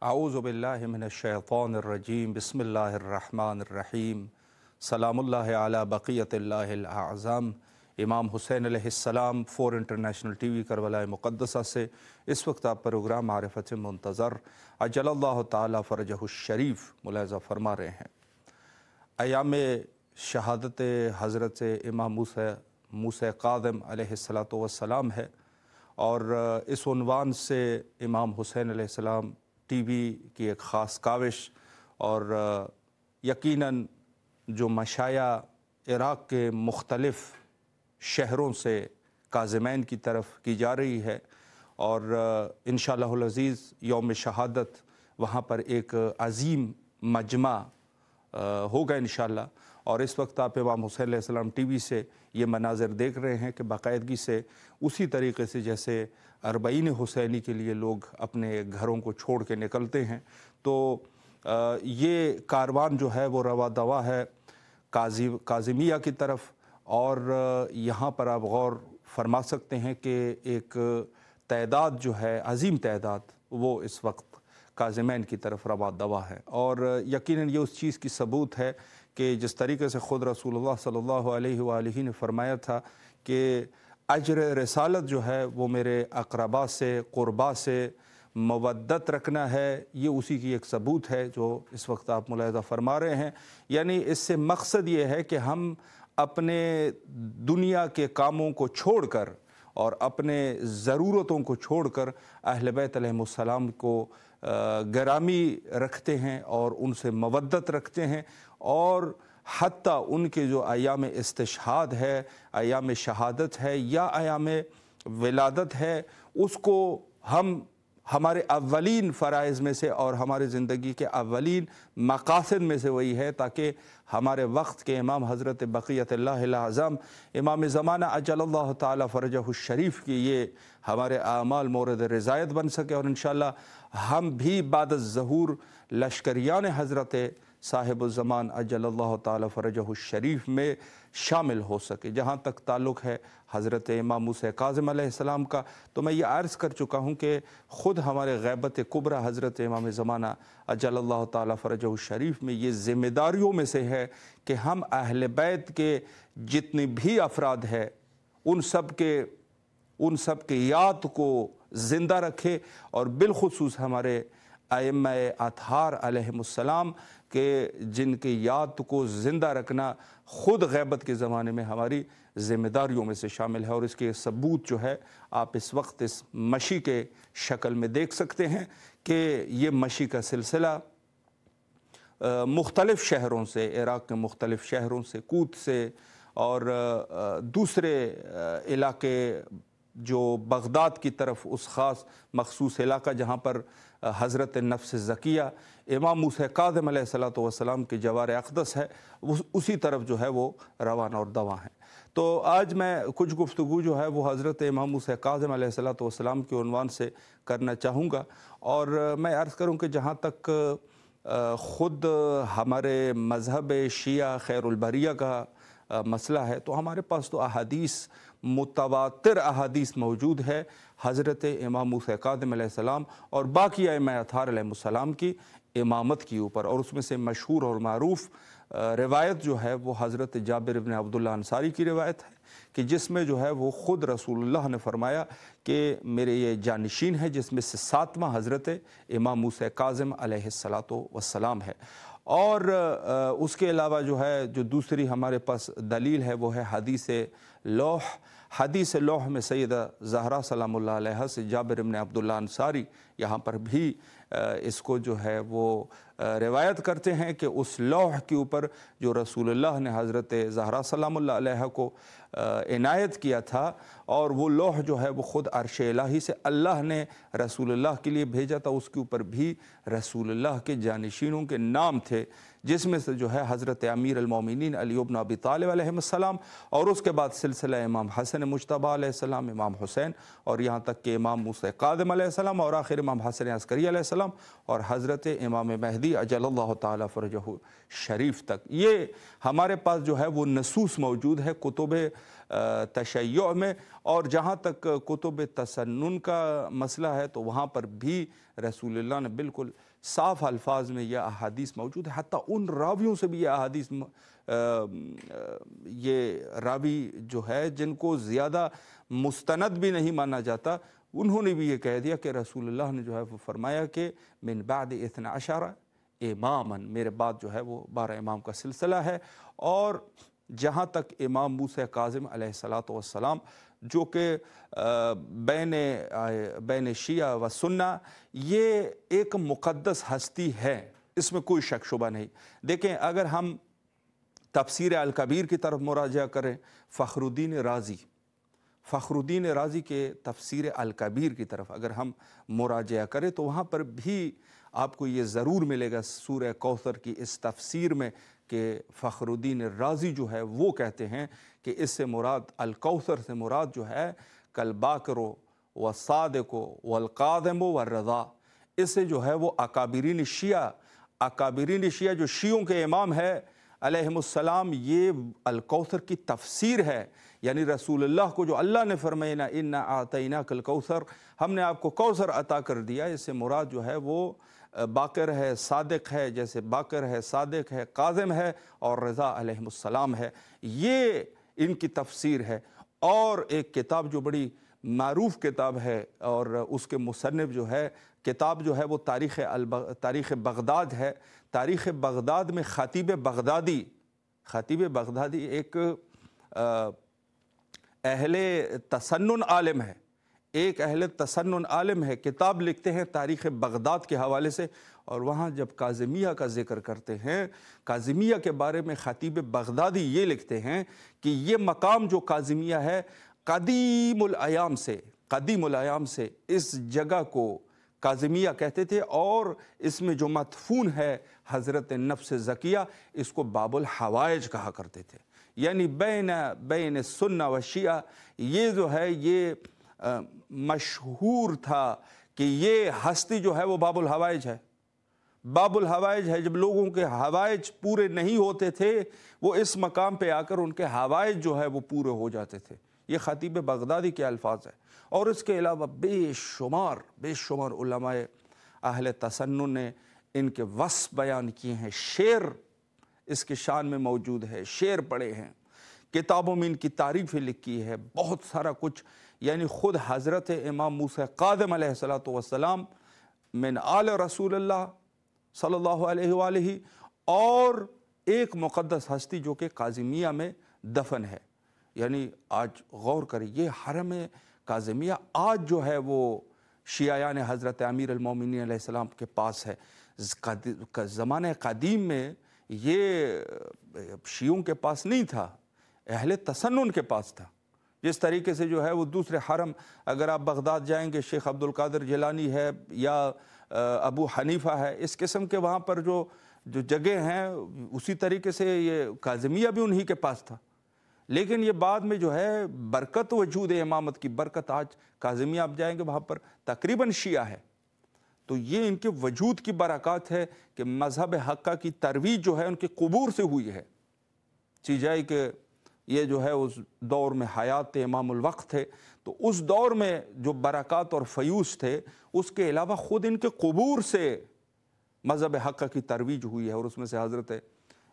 اعوذ باللہ من الشیطان الرجیم بسم اللہ الرحمن الرحیم سلام علی بقیت اللہ الاعظم۔ امام حسین علیہ السلام 4 انٹرنیشنل ٹی وی کربلا مقدسہ سے اس وقت آپ پروگرام معرفت منتظر عجل اللہ تعالی فرجہ الشریف ملاحظہ فرما رہے ہیں۔ ایام شہادت حضرت امام موسیٰ کاظم علیہ السلام ہے، اور اس عنوان سے امام حسین علیہ السلام ٹی وی کی ایک خاص کاوش، اور یقیناً جو مشائخ عراق کے مختلف شہروں سے کاظمین کی طرف کی جا رہی ہے، اور انشاءاللہ العزیز یوم شہادت وہاں پر ایک عظیم مجمع ہوگا انشاءاللہ۔ اور اس وقت آپ امام حسین علیہ السلام ٹی وی سے یہ مناظر دیکھ رہے ہیں کہ باقاعدگی سے اسی طریقے سے جیسے اربعین حسینی کے لیے لوگ اپنے گھروں کو چھوڑ کے نکلتے ہیں، تو یہ کاروان جو ہے وہ رواں دواں ہے کاظمیہ کی طرف۔ اور یہاں پر آپ غور فرما سکتے ہیں کہ ایک تعداد جو ہے عظیم تعداد وہ اس وقت کاظمین کی طرف رواں دواں ہے، اور یقیناً یہ اس چیز کی ثبوت ہے کہ جس طریقے سے خود رسول اللہ صلی اللہ علیہ وآلہ نے فرمایا تھا کہ اجر رسالت جو ہے وہ میرے اقربا سے قربا سے مودت رکھنا ہے، یہ اسی کی ایک ثبوت ہے جو اس وقت آپ ملاحظہ فرما رہے ہیں۔ یعنی اس سے مقصد یہ ہے کہ ہم اپنے دنیا کے کاموں کو چھوڑ کر اور اپنے ضرورتوں کو چھوڑ کر اہل بیت علیہم السلام کو گرامی رکھتے ہیں اور ان سے مودت رکھتے ہیں، اور حتیٰ ان کے جو ایام استشہاد ہے، ایام شہادت ہے یا ایام ولادت ہے، اس کو ہم ہمارے اولین فرائض میں سے اور ہمارے زندگی کے اولین مقاصد میں سے وہی ہے، تاکہ ہمارے وقت کے امام حضرت بقیت اللہ الاعظم امام زمانہ عجل اللہ تعالی فرجہ الشریف کی یہ ہمارے اعمال مورد رضایت بن سکے، اور انشاءاللہ ہم بھی بعد الظہور لشکریان حضرت صاحب الزمان عجل اللہ تعالی فرجہ الشریف میں شامل ہو سکے۔ جہاں تک تعلق ہے حضرت امام موسیٰ کاظم علیہ السلام کا، تو میں یہ عرض کر چکا ہوں کہ خود ہمارے غیبت کبریٰ حضرت امام زمانہ عجل اللہ تعالی فرجہ الشریف میں یہ ذمہ داریوں میں سے ہے کہ ہم اہل بیت کے جتنی بھی افراد ہیں ان سب کے یاد کو زندہ رکھے، اور بالخصوص ہمارے ائمہ اطہار علیہم السلام کہ جن کی یاد کو زندہ رکھنا خود غیبت کے زمانے میں ہماری ذمہ داریوں میں سے شامل ہے۔ اور اس کے ثبوت جو ہے آپ اس وقت اس مشی کے شکل میں دیکھ سکتے ہیں کہ یہ مشی کا سلسلہ مختلف شہروں سے، عراق کے مختلف شہروں سے، کوت سے اور دوسرے علاقے جو بغداد کی طرف اس خاص مخصوص علاقہ جہاں پر حضرت نفس زکیہ امام موسیٰ کاظم علیہ السلام کے جوار اقدس ہے، اسی طرف جو ہے وہ روانہ اور دواں ہیں۔ تو آج میں کچھ گفتگو جو ہے وہ حضرت امام موسیٰ کاظم علیہ السلام کے عنوان سے کرنا چاہوں گا، اور میں عرض کروں کہ جہاں تک خود ہمارے مذہب شیعہ خیر البریہ کا مسئلہ ہے، تو ہمارے پاس تو احادیث متواتر احادیث موجود ہے حضرت امام موسیٰ کاظم علیہ السلام اور باقی ائمہ اطہار علیہ السلام کی امامت کے اوپر، اور اس میں سے مشہور اور معروف روایت جو ہے وہ حضرت جابر بن عبداللہ انصاری کی روایت ہے کہ جس میں جو ہے وہ خود رسول اللہ نے فرمایا کہ میرے یہ جانشین ہے، جس میں سے 7واں حضرت امام موسیٰ کاظم علیہ السلام ہے۔ اور اس کے علاوہ جو ہے جو دوسری ہمارے پاس دلیل ہے وہ ہے حدیث لوح میں سیدہ زہرا سلام اللہ علیہا سے جابر بن عبداللہ انصاری یہاں پر بھی اس کو جو ہے وہ روایت کرتے ہیں کہ اس لوح کے اوپر جو رسول اللہ نے حضرت زہرا سلام اللہ علیہا کو عنایت کیا تھا، اور وہ لوح جو ہے وہ خود عرش الہی سے اللہ نے رسول اللہ کے لیے بھیجا تھا، اس کے اوپر بھی رسول اللہ کے جانشینوں کے نام تھے، جس میں سے جو ہے حضرت امیر المومنین علی بن ابی طالب علیہ السلام، اور اس کے بعد سلسلہ امام حسن مجتبیٰ علیہ السلام، امام حسین، اور یہاں تک کہ امام موسیٰ کاظم علیہ السلام، اور آخر امام حسن عسکری علیہ السلام، اور حضرت امام مہدی المہدی اجل اللہ تعالیٰ فرجہ شریف تک۔ یہ ہمارے پاس جو ہے وہ نصوص موجود ہے کتب تشیع میں، اور جہاں تک کتب تسنن کا مسئلہ ہے تو وہاں پر بھی رسول اللہ نے بالکل صاف الفاظ میں یہ احادیث موجود ہے۔ حتیٰ ان راویوں سے بھی یہ احادیث یہ راوی جو ہے جن کو زیادہ مستند بھی نہیں مانا جاتا، انہوں نے بھی یہ کہہ دیا کہ رسول اللہ نے جو ہے وہ فرمایا کہ من بعد 12 اماما، میرے بعد جو ہے وہ 12 امام کا سلسلہ ہے۔ اور جہاں تک امام موسیٰ کاظم علیہ السلام جو کہ بین شیعہ و سنہ، یہ ایک مقدس ہستی ہے، اس میں کوئی شک شبہ نہیں۔ دیکھیں اگر ہم تفسیر الکبیر کی طرف مراجعہ کریں، فخر الدین رازی کے تفسیر الکبیر کی طرف اگر ہم مراجعہ کریں تو وہاں پر بھی آپ کو یہ ضرور ملے گا سورہ کوثر کی اس تفسیر میں کہ فخر الدین رازی جو ہے وہ کہتے ہیں کہ اس سے مراد الکوثر سے مراد جو ہے کالباکر والصادق والقادم والرضا، اس سے جو ہے وہ اکابرین شیعہ جو شیعوں کے امام ہے علیہم السلام، یہ الکوثر کی تفسیر ہے۔ یعنی رسول اللہ کو جو اللہ نے فرمایا انا اعطیناک الکوثر، ہم نے آپ کو کوثر عطا کر دیا، اس سے مراد جو ہے وہ باقر ہے، صادق ہے، جیسے باقر ہے، صادق ہے، قاظم ہے، اور رضا علیہم السلام ہے، یہ ان کی تفسیر ہے۔ اور ایک کتاب جو بڑی معروف کتاب ہے اور اس کے مصنف جو ہے کتاب جو ہے وہ تاریخ بغداد ہے۔ تاریخ بغداد میں خطیب بغدادی ایک اہل تسنن عالم ہے، کتاب لکھتے ہیں تاریخ بغداد کے حوالے سے، اور وہاں جب کاظمیہ کا ذکر کرتے ہیں، کاظمیہ کے بارے میں خطیب بغدادی یہ لکھتے ہیں کہ یہ مقام جو کاظمیہ ہے قدیم الایام سے اس جگہ کو کاظمیہ کہتے تھے، اور اس میں جو مدفون ہے حضرت نفس زکیہ، اس کو باب الحوائج کہا کرتے تھے۔ یعنی بین سنہ و شیعہ یہ جو ہے یہ مشہور تھا کہ یہ ہستی جو ہے وہ باب الحوائج ہے۔ جب لوگوں کے حوائج پورے نہیں ہوتے تھے، وہ اس مقام پہ آ کر ان کے حوائج جو ہے وہ پورے ہو جاتے تھے۔ یہ خطیب بغدادی کے الفاظ ہیں، اور اس کے علاوہ بے شمار علماء اہل تسنن نے ان کے وصف بیان کیے ہیں، شعر اس کے شان میں موجود ہے، شعر پڑھے ہیں، کتابوں میں ان کی تعریفیں لکھی ہے، بہت سارا کچھ۔ یعنی خود حضرت امام موسیٰ کاظم علیہ السلام من آل رسول اللہ صلی اللہ علیہ وآلہ، اور ایک مقدس ہستی جو کہ کاظمیہ میں دفن ہے۔ یعنی آج غور کریں، یہ حرم کاظمیہ آج جو ہے وہ شیعیان حضرت امیر المومنین علیہ السلام کے پاس ہے۔ زمانہ قدیم میں یہ شیعوں کے پاس نہیں تھا، اہل تسنن کے پاس تھا۔ جس طریقے سے جو ہے وہ دوسرے حرم، اگر آپ بغداد جائیں گے، شیخ عبد القادر جیلانی ہے یا ابو حنیفہ ہے، اس قسم کے وہاں پر جو جگہ ہیں، اسی طریقے سے یہ کاظمیہ بھی انہی کے پاس تھا۔ لیکن یہ بعد میں جو ہے برکت وجود امامت کی برکت، آج کاظمیہ آپ جائیں گے وہاں پر تقریباً شیعہ ہے، تو یہ ان کے وجود کی برکات ہے کہ مذہب حقہ کی ترویج جو ہے ان کے قبور سے ہوئی ہے۔ چیجائی کہ یہ جو ہے اس دور میں حیات امام الوقت تھے، تو اس دور میں جو برکات اور فیوز تھے، اس کے علاوہ خود ان کے قبور سے مذہب حقہ کی ترویج ہوئی ہے، اور اس میں سے حضرت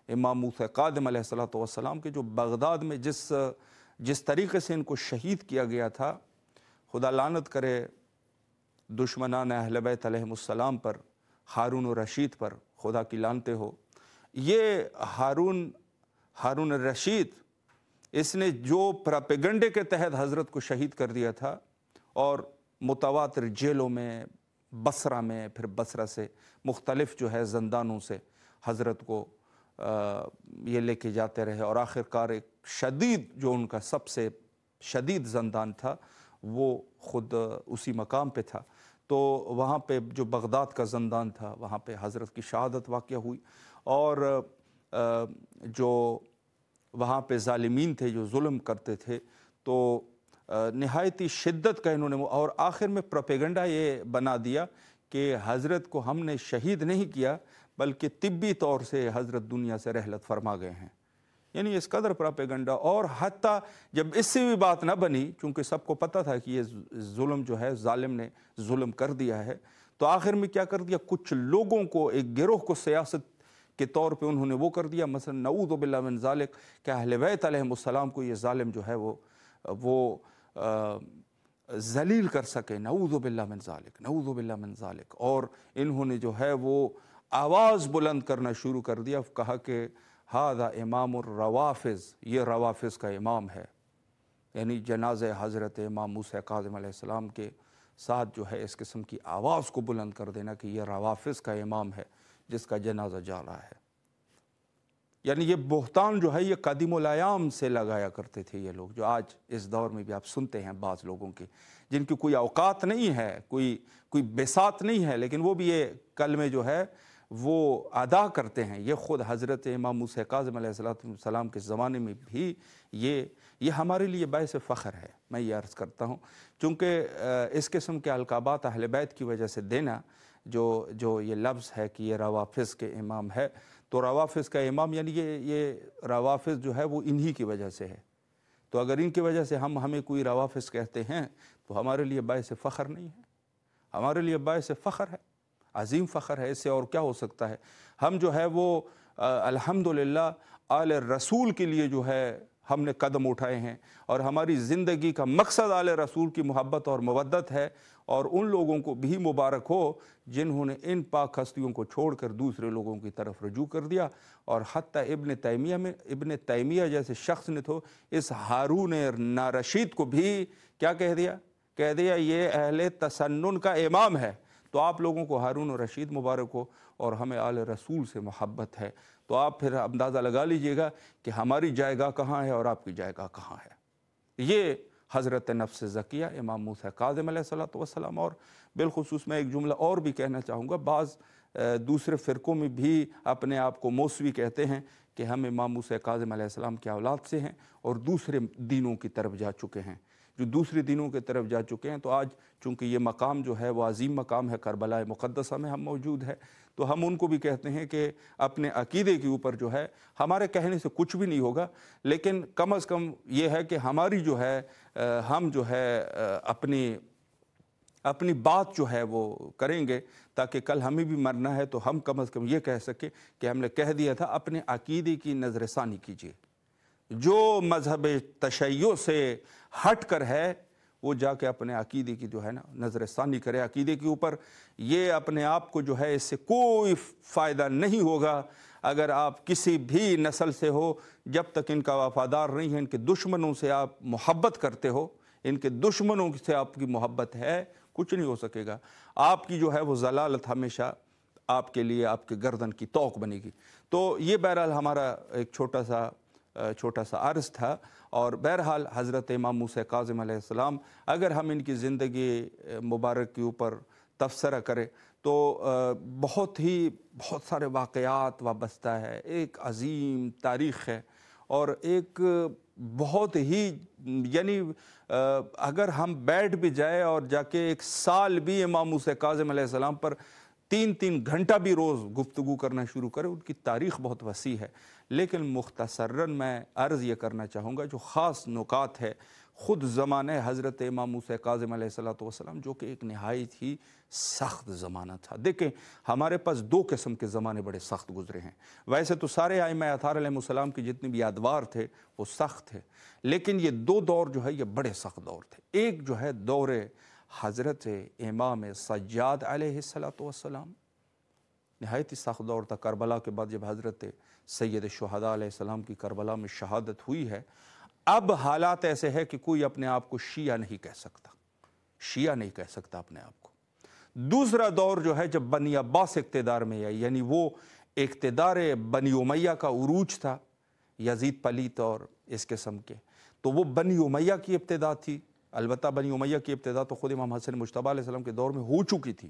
امام موسیٰ کاظم علیہ السلام کے جو بغداد میں جس طریقے سے ان کو شہید کیا گیا تھا، خدا لعنت کرے دشمنان اہل بیت علیہم السلام پر، ہارون الرشید پر خدا کی لعنتیں ہو۔ یہ ہارون الرشید، اس نے جو پراپیگنڈے کے تحت حضرت کو شہید کر دیا تھا، اور متواتر جیلوں میں، بصرہ میں، پھر بصرہ سے مختلف جو ہے زندانوں سے حضرت کو یہ لے کے جاتے رہے، اور آخر کار ایک شدید جو ان کا سب سے شدید زندان تھا وہ خود اسی مقام پہ تھا۔ تو وہاں پہ جو بغداد کا زندان تھا، وہاں پہ حضرت کی شہادت واقع ہوئی، اور جو وہاں پہ ظالمین تھے جو ظلم کرتے تھے، تو نہایتی شدت کا انہوں نے، اور آخر میں پروپیگنڈا یہ بنا دیا کہ حضرت کو ہم نے شہید نہیں کیا بلکہ طبی طور سے حضرت دنیا سے رحلت فرما گئے ہیں. یعنی اس قدر پراپیگنڈا. اور حتیٰ جب اس سے بھی بات نہ بنی، چونکہ سب کو پتہ تھا کہ یہ ظلم جو ہے ظالم نے ظلم کر دیا ہے، تو آخر میں کیا کر دیا، کچھ لوگوں کو، ایک گروہ کو سیاست کے طور پہ انہوں نے وہ کر دیا. مثلا نعوذ باللہ من ذالک کہ اہل بیت علیہم السلام کو یہ ظالم جو ہے وہ ذلیل کر سکے. نعوذ باللہ من ذالک، نعوذ باللہ من ذالک. اور انہوں نے جو ہے وہ آواز بلند کرنا شروع کر دیا، کہا کہ ھذا امام الروافض، یہ روافض کا امام ہے. یعنی جنازہ حضرت امام موسیٰ کاظم علیہ السلام کے ساتھ جو ہے اس قسم کی آواز کو بلند کر دینا کہ یہ روافض کا امام ہے جس کا جنازہ جا رہا ہے. یعنی یہ بہتان جو ہے یہ قدیم الایام سے لگایا کرتے تھے یہ لوگ، جو آج اس دور میں بھی آپ سنتے ہیں بعض لوگوں کی، جن کی کوئی اوقات نہیں ہے، کوئی بساط نہیں ہے، لیکن وہ بھی یہ کلمے جو ہے وہ ادا کرتے ہیں. یہ خود حضرت امام موسیٰ کاظم علیہ السلام کے زمانے میں بھی یہ ہمارے لیے باعث فخر ہے. میں یہ عرض کرتا ہوں چونکہ اس قسم کے القابات اہل بیت کی وجہ سے دینا، جو یہ لفظ ہے کہ یہ روافض کے امام ہے، تو روافض کا امام یعنی یہ روافض جو ہے وہ انہی کی وجہ سے ہے. تو اگر ان کی وجہ سے ہمیں کوئی روافض کہتے ہیں تو ہمارے لیے باعث فخر نہیں ہے، ہمارے لیے باعث فخر ہے، عظیم فخر ہے. اس سے اور کیا ہو سکتا ہے. ہم جو ہے وہ الحمدللہ آل رسول کے لیے جو ہے ہم نے قدم اٹھائے ہیں، اور ہماری زندگی کا مقصد آل رسول کی محبت اور مودت ہے. اور ان لوگوں کو بھی مبارک ہو جنہوں نے ان پاک ہستیوں کو چھوڑ کر دوسرے لوگوں کی طرف رجوع کر دیا. اور حتیٰ ابن تیمیہ جیسے شخص نے تو اس ہارون نارشید کو بھی کیا کہہ دیا یہ اہل تسنن کا امام ہے. تو آپ لوگوں کو ہارون رشید مبارک ہو، اور ہمیں آل رسول سے محبت ہے. تو آپ پھر اندازہ لگا لیجئے گا کہ ہماری جائیگاہ کہاں ہے اور آپ کی جائیگاہ کہاں ہے. یہ حضرت نفس زکیہ امام موسیٰ کاظم علیہ السلام. اور بالخصوص میں ایک جملہ اور بھی کہنا چاہوں گا. بعض دوسرے فرقوں میں بھی اپنے آپ کو موسوی کہتے ہیں کہ ہم امام موسیٰ کاظم علیہ السلام کے اولاد سے ہیں اور دوسرے دینوں کی طرف جا چکے ہیں. جو دوسری دینوں کی طرف جا چکے ہیں، تو آج چونکہ یہ مقام جو ہے وہ عظیم مقام ہے، کربلا مقدسہ میں ہم موجود ہے، تو ہم ان کو بھی کہتے ہیں کہ اپنے عقیدے کے اوپر جو ہے ہمارے کہنے سے کچھ بھی نہیں ہوگا، لیکن کم از کم یہ ہے کہ ہماری جو ہے ہم جو ہے اپنی بات جو ہے وہ کریں گے، تاکہ کل ہمیں بھی مرنا ہے تو ہم کم از کم یہ کہہ سکیں کہ ہم نے کہہ دیا تھا. اپنے عقیدے کی نظر ثانی کیجیے. جو مذہب تشیع سے ہٹ کر ہے وہ جا کے اپنے عقیدے کی جو ہے نا نظر ثانی کرے. عقیدے کے اوپر یہ اپنے آپ کو جو ہے اس سے کوئی فائدہ نہیں ہوگا اگر آپ کسی بھی نسل سے ہو، جب تک ان کا وفادار نہیں ہے، ان کے دشمنوں سے آپ محبت کرتے ہو، ان کے دشمنوں سے آپ کی محبت ہے، کچھ نہیں ہو سکے گا. آپ کی جو ہے وہ ضلالت ہمیشہ آپ کے لیے آپ کے گردن کی توق بنے گی. تو یہ بہرحال ہمارا ایک چھوٹا سا عرض تھا. اور بہرحال حضرت امام موسیٰ کاظم علیہ السلام، اگر ہم ان کی زندگی مبارک کے اوپر تبصرہ کریں تو بہت سارے واقعات وابستہ ہے. ایک عظیم تاریخ ہے، اور ایک بہت ہی یعنی اگر ہم بیٹھ بھی جائے اور جا کے ایک سال بھی امام موسیٰ کاظم علیہ السلام پر 3 گھنٹہ بھی روز گفتگو کرنا شروع کرے، ان کی تاریخ بہت وسیع ہے. لیکن مختصراً میں عرض یہ کرنا چاہوں گا جو خاص نکات ہے خود زمانہ حضرت امام موسیٰ کاظم علیہ السلام، جو کہ ایک نہایت ہی سخت زمانہ تھا. دیکھیں ہمارے پاس 2 قسم کے زمانے بڑے سخت گزرے ہیں. ویسے تو سارے ائمہ اطہار علیہ السلام کے جتنے بھی ادوار تھے وہ سخت تھے، لیکن یہ 2 دور جو ہے یہ بڑے سخت دور تھے. ایک جو ہے دور حضرت امام سجاد علیہ السلام، نہایت ہی سخت دور تھا. کربلا کے بعد جب حضرت سید الشہداء علیہ السلام کی کربلا میں شہادت ہوئی ہے، اب حالات ایسے ہے کہ کوئی اپنے آپ کو شیعہ نہیں کہہ سکتا اپنے آپ کو. دوسرا دور جو ہے جب بنی عباس اقتدار میں آئی، یعنی وہ اقتدار بنی امیہ کا عروج تھا، یزید پلیت اور اس قسم کے، تو وہ بنی امیہ کی ابتدا تھی. البتہ بنی امیہ کی ابتدا تو خود امام حسن مجتبیٰ علیہ السلام کے دور میں ہو چکی تھی،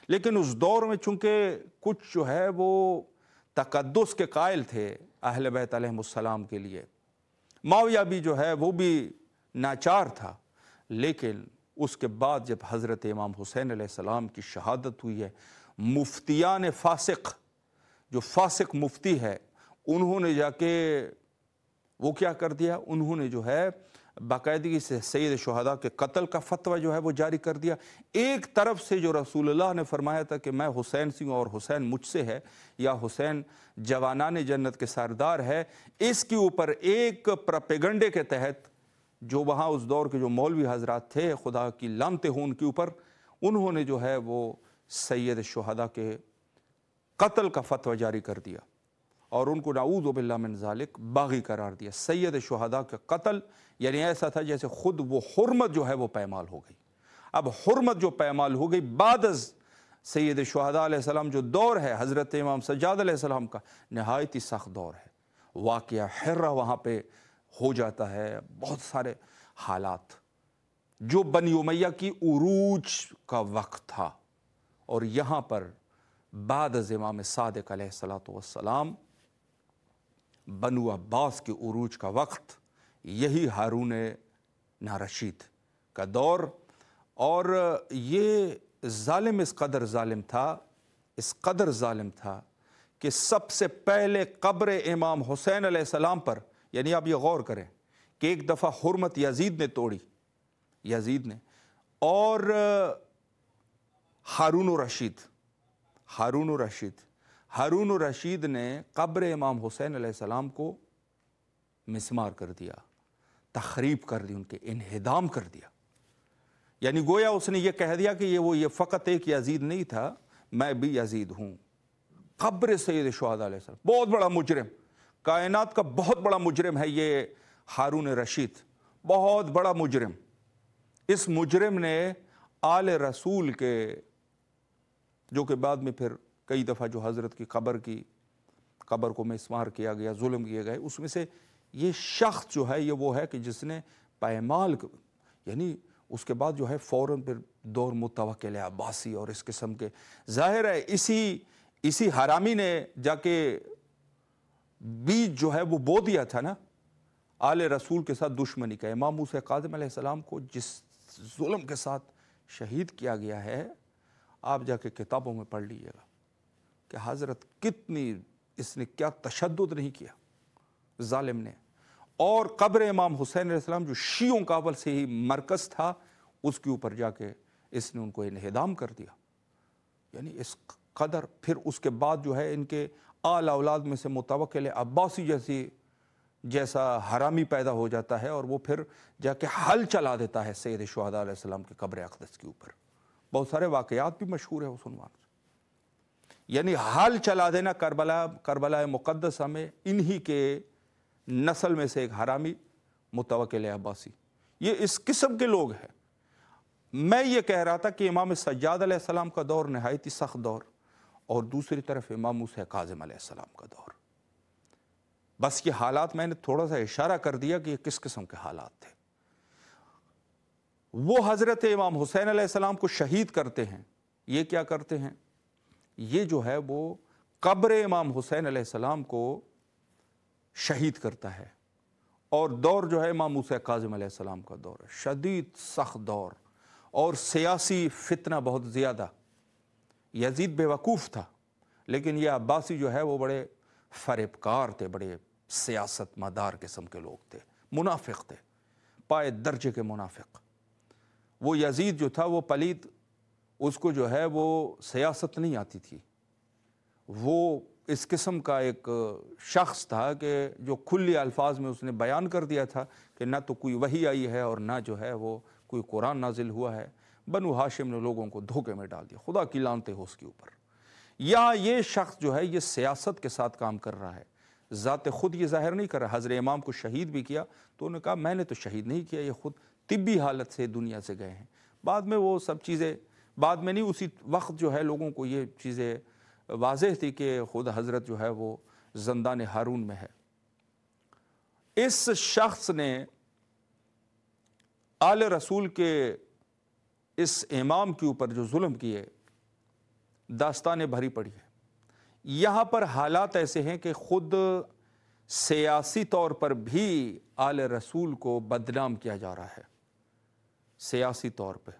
لیکن اس دور میں چونکہ کچھ جو ہے وہ تقدس کے قائل تھے اہل بیت علیہ السلام کے لیے. معاویہ بھی جو ہے وہ بھی ناچار تھا، لیکن اس کے بعد جب حضرت امام حسین علیہ السلام کی شہادت ہوئی ہے، مفتیان فاسق، جو فاسق مفتی ہے، انہوں نے جا کے وہ کیا کر دیا، انہوں نے جو ہے باقاعدگی سے سید شہداء کے قتل کا فتویٰ جو ہے وہ جاری کر دیا۔ ایک طرف سے جو رسول اللہ نے فرمایا تھا کہ میں حسین سے ہوں اور حسین مجھ سے ہے، یا حسین جوانان جنت کے سردار ہے، اس کے اوپر ایک پروپیگنڈے کے تحت جو وہاں اس دور کے جو مولوی حضرات تھے، خدا کی لعنتیں ہوں ان کے اوپر، انہوں نے جو ہے وہ سید شہداء کے قتل کا فتویٰ جاری کر دیا اور ان کو نعوذ باللہ من ذالک باغی قرار دیا۔ سید شہداء کا قتل یعنی ایسا تھا جیسے خود وہ حرمت جو ہے وہ پائمال ہو گئی۔ اب حرمت جو پائمال ہو گئی بعد از سید شہداء علیہ السلام جو دور ہے حضرت امام سجاد علیہ السلام کا، نہایت ہی سخت دور ہے۔ واقعہ حرہ وہاں پہ ہو جاتا ہے، بہت سارے حالات، جو بنی امیہ کی عروج کا وقت تھا، اور یہاں پر بعد از امام صادق علیہ السلام بنو عباس کے عروج کا وقت، یہی ہارون رشید کا دور، اور یہ ظالم اس قدر ظالم تھا کہ سب سے پہلے قبر امام حسین علیہ السلام پر، یعنی آپ یہ غور کریں کہ ایک دفعہ حرمت یزید نے توڑی، یزید نے، اور ہارون الرشید نے قبر امام حسین علیہ السلام کو مسمار کر دیا، تخریب کر دی، ان کے انہدام کر دیا۔ یعنی گویا اس نے یہ کہہ دیا کہ یہ فقط ایک یزید نہیں تھا، میں بھی یزید ہوں۔ قبر سید شہداء علیہ السلام، بہت بڑا مجرم، کائنات کا بہت بڑا مجرم ہے یہ ہارون رشید، بہت بڑا مجرم۔ اس مجرم نے آل رسول کے، جو کہ بعد میں پھر کئی دفعہ جو حضرت کی قبر کو مسمار کیا گیا، ظلم کیے گئے، اس میں سے یہ شخص جو ہے یہ وہ ہے کہ جس نے پائمال، یعنی اس کے بعد جو ہے فوراً پھر دور متوکل عباسی اور اس قسم کے، ظاہر ہے اسی حرامی نے جا کے بیج جو ہے وہ بو دیا تھا نا آل رسول کے ساتھ دشمنی کا۔ امام موسیٰ کاظم علیہ السلام کو جس ظلم کے ساتھ شہید کیا گیا ہے، آپ جا کے کتابوں میں پڑھ لیجیے گا کہ حضرت کتنی، اس نے کیا تشدد نہیں کیا ظالم نے۔ اور قبر امام حسین علیہ السلام جو شیعوں کا اول سے ہی مرکز تھا، اس کے اوپر جا کے اس نے ان کو انہدام کر دیا۔ یعنی اس قدر، پھر اس کے بعد جو ہے ان کے آل اولاد میں سے متوکل عباسی جیسا حرامی پیدا ہو جاتا ہے، اور وہ پھر جا کے حل چلا دیتا ہے سید شہداء علیہ السلام کے قبر اقدس کے اوپر۔ بہت سارے واقعات بھی مشہور ہے اس عنوان سے، یعنی حل چلا دینا کربلا مقدسہ میں انہی کے نسل میں سے ایک حرامی متوکل عباسی، یہ اس قسم کے لوگ ہیں۔ میں یہ کہہ رہا تھا کہ امام سجاد علیہ السلام کا دور نہایت ہی سخت دور، اور دوسری طرف امام موسیٰ کاظم علیہ السلام کا دور۔ بس یہ حالات میں نے تھوڑا سا اشارہ کر دیا کہ یہ کس قسم کے حالات تھے۔ وہ حضرت امام حسین علیہ السلام کو شہید کرتے ہیں، یہ کیا کرتے ہیں، یہ جو ہے وہ قبر امام حسین علیہ السلام کو شہید کرتا ہے، اور دور جو ہے امام موسیٰ کاظم علیہ السلام کا دور ہے، شدید سخت دور، اور سیاسی فتنہ بہت زیادہ۔ یزید بے وقوف تھا، لیکن یہ عباسی جو ہے وہ بڑے فریبکار تھے، بڑے سیاست مدار قسم کے لوگ تھے، منافق تھے، پائے درجے کے منافق۔ وہ یزید جو تھا وہ پلید، اس کو جو ہے وہ سیاست نہیں آتی تھی، وہ اس قسم کا ایک شخص تھا کہ جو کھلی الفاظ میں اس نے بیان کر دیا تھا کہ نہ تو کوئی وحی آئی ہے اور نہ جو ہے وہ کوئی قرآن نازل ہوا ہے۔ بنو ہاشم نے لوگوں کو دھوکے میں ڈال دیا، خدا کی لعنتیں ہو اس کے اوپر۔ یا یہ شخص جو ہے یہ سیاست کے ساتھ کام کر رہا ہے، ذات خود یہ ظاہر نہیں کر رہا۔ حضرت امام کو شہید بھی کیا تو انہوں نے کہا میں نے تو شہید نہیں کیا، یہ خود طبی حالت سے دنیا سے گئے ہیں۔ بعد میں وہ سب چیزیں، بعد میں نہیں، اسی وقت جو ہے لوگوں کو یہ چیزیں واضح تھی کہ خود حضرت جو ہے وہ زندان ہارون میں ہے۔ اس شخص نے آل رسول کے اس امام کے اوپر جو ظلم کیے، داستانیں بھری پڑی ہے۔ یہاں پر حالات ایسے ہیں کہ خود سیاسی طور پر بھی آل رسول کو بدنام کیا جا رہا ہے، سیاسی طور پہ،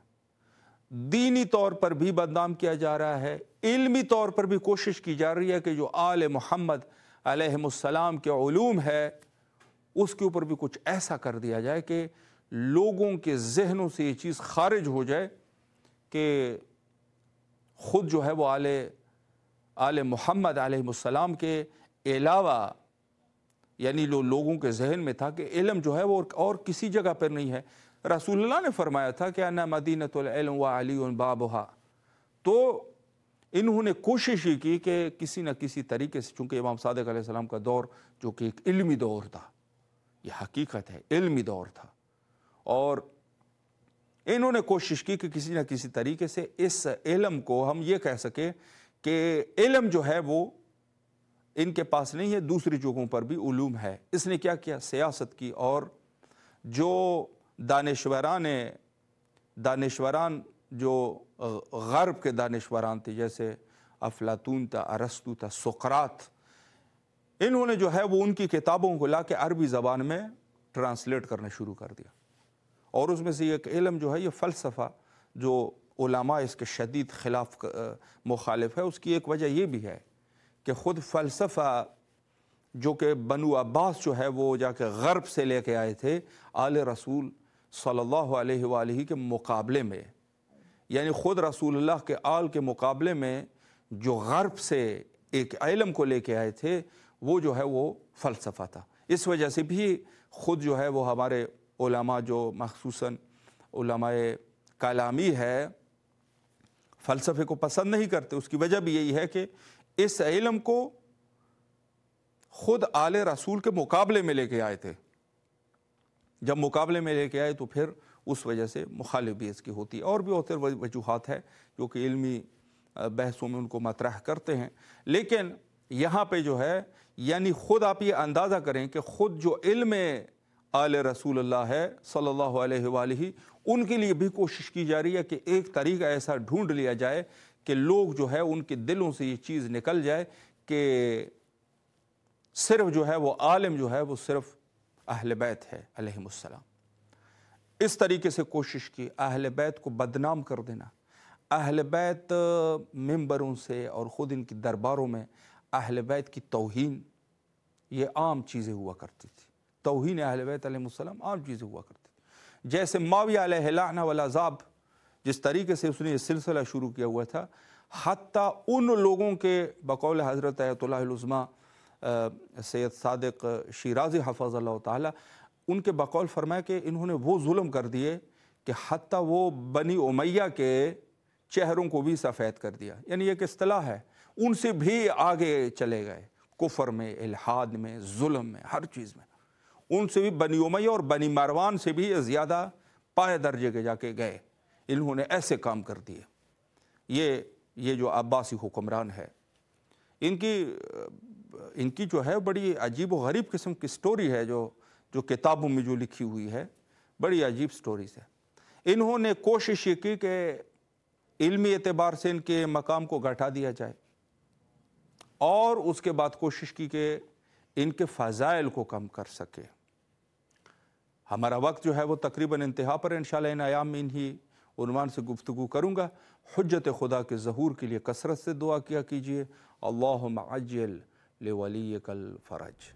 دینی طور پر بھی بدنام کیا جا رہا ہے، علمی طور پر بھی کوشش کی جا رہی ہے کہ جو آل محمد علیہ السلام کے علوم ہے اس کے اوپر بھی کچھ ایسا کر دیا جائے کہ لوگوں کے ذہنوں سے یہ چیز خارج ہو جائے کہ خود جو ہے وہ آل محمد علیہ السلام کے علاوہ، یعنی لوگوں کے ذہن میں تھا کہ علم جو ہے وہ اور کسی جگہ پر نہیں ہے۔ رسول اللہ نے فرمایا تھا کہ انا مدینۃ العلم وعلی بابھا، تو انہوں نے کوشش ہی کی کہ کسی نہ کسی طریقے سے، چونکہ امام صادق علیہ السلام کا دور جو کہ ایک علمی دور تھا، یہ حقیقت ہے علمی دور تھا، اور انہوں نے کوشش کی کہ کسی نہ کسی طریقے سے اس علم کو ہم یہ کہہ سکیں کہ علم جو ہے وہ ان کے پاس نہیں ہے، دوسری جگہوں پر بھی علوم ہے۔ اس نے کیا کیا؟ سیاست کی، اور جو دانشوران جو غرب کے دانشوران تھے، جیسے افلاطون تھا، ارسطو تھا، سقراط، انہوں نے جو ہے وہ ان کی کتابوں کو لا کے عربی زبان میں ٹرانسلیٹ کرنا شروع کر دیا، اور اس میں سے ایک علم جو ہے یہ فلسفہ، جو علماء اس کے شدید خلاف مخالف ہے، اس کی ایک وجہ یہ بھی ہے کہ خود فلسفہ جو کہ بنو عباس جو ہے وہ جا کے غرب سے لے کے آئے تھے آل رسول صلی اللہ علیہ وآلہ کے مقابلے میں، یعنی خود رسول اللہ کے آل کے مقابلے میں جو غرب سے ایک علم کو لے کے آئے تھے وہ جو ہے وہ فلسفہ تھا۔ اس وجہ سے بھی خود جو ہے وہ ہمارے علماء جو مخصوصاً علماء کلامی ہے فلسفے کو پسند نہیں کرتے۔ اس کی وجہ بھی یہی ہے کہ اس علم کو خود آل رسول کے مقابلے میں لے کے آئے تھے، جب مقابلے میں لے کے آئے تو پھر اس وجہ سے مخالف بھی اس کی ہوتی ہے، اور بھی ہوتے وجوہات ہے جو کہ علمی بحثوں میں ان کو مطرح کرتے ہیں۔ لیکن یہاں پہ جو ہے یعنی خود آپ یہ اندازہ کریں کہ خود جو علم آل رسول اللہ ہے صلی اللہ علیہ وآلہ، ان کے لیے بھی کوشش کی جا رہی ہے کہ ایک طریقہ ایسا ڈھونڈ لیا جائے کہ لوگ جو ہے ان کے دلوں سے یہ چیز نکل جائے کہ صرف جو ہے وہ عالم جو ہے وہ صرف اہل بیت ہے علیہم السلام۔ اس طریقے سے کوشش کی اہل بیت کو بدنام کر دینا۔ اہل بیت ممبروں سے اور خود ان کی درباروں میں اہل بیت کی توہین یہ عام چیزیں ہوا کرتی تھی، توہین اہل بیت علیہ السلام عام چیزیں ہوا کرتی تھی۔ جیسے معاویہ علیہ لعنہ والعذاب جس طریقے سے اس نے یہ سلسلہ شروع کیا ہوا تھا، حتیٰ ان لوگوں کے بقول حضرت آیت اللہ العظمیٰ سید صادق شیرازی حفظ اللہ تعالی، ان کے بقول فرمایا کہ انہوں نے وہ ظلم کر دیے کہ حتیٰ وہ بنی امیہ کے چہروں کو بھی سفید کر دیا، یعنی ایک اصطلاح ہے، ان سے بھی آگے چلے گئے کفر میں، الحاد میں، ظلم میں، ہر چیز میں، ان سے بھی بنی امیہ اور بنی مروان سے بھی زیادہ پائے درجے کے جا کے گئے، انہوں نے ایسے کام کر دیے۔ یہ جو عباسی حکمران ہے، ان کی جو ہے بڑی عجیب و غریب قسم کی سٹوری ہے جو کتابوں میں جو لکھی ہوئی ہے، بڑی عجیب سٹوریز ہے۔ انہوں نے کوشش یہ کی کہ علمی اعتبار سے ان کے مقام کو گھٹا دیا جائے، اور اس کے بعد کوشش کی کہ ان کے فضائل کو کم کر سکے۔ ہمارا وقت جو ہے وہ تقریباً انتہا پر، انشاءاللہ ان ایام میں انہی عنوان سے گفتگو کروں گا۔ حجت خدا کے ظہور کے لیے کثرت سے دعا کیا کیجئے۔ اللہم عجل لولیک الفرج۔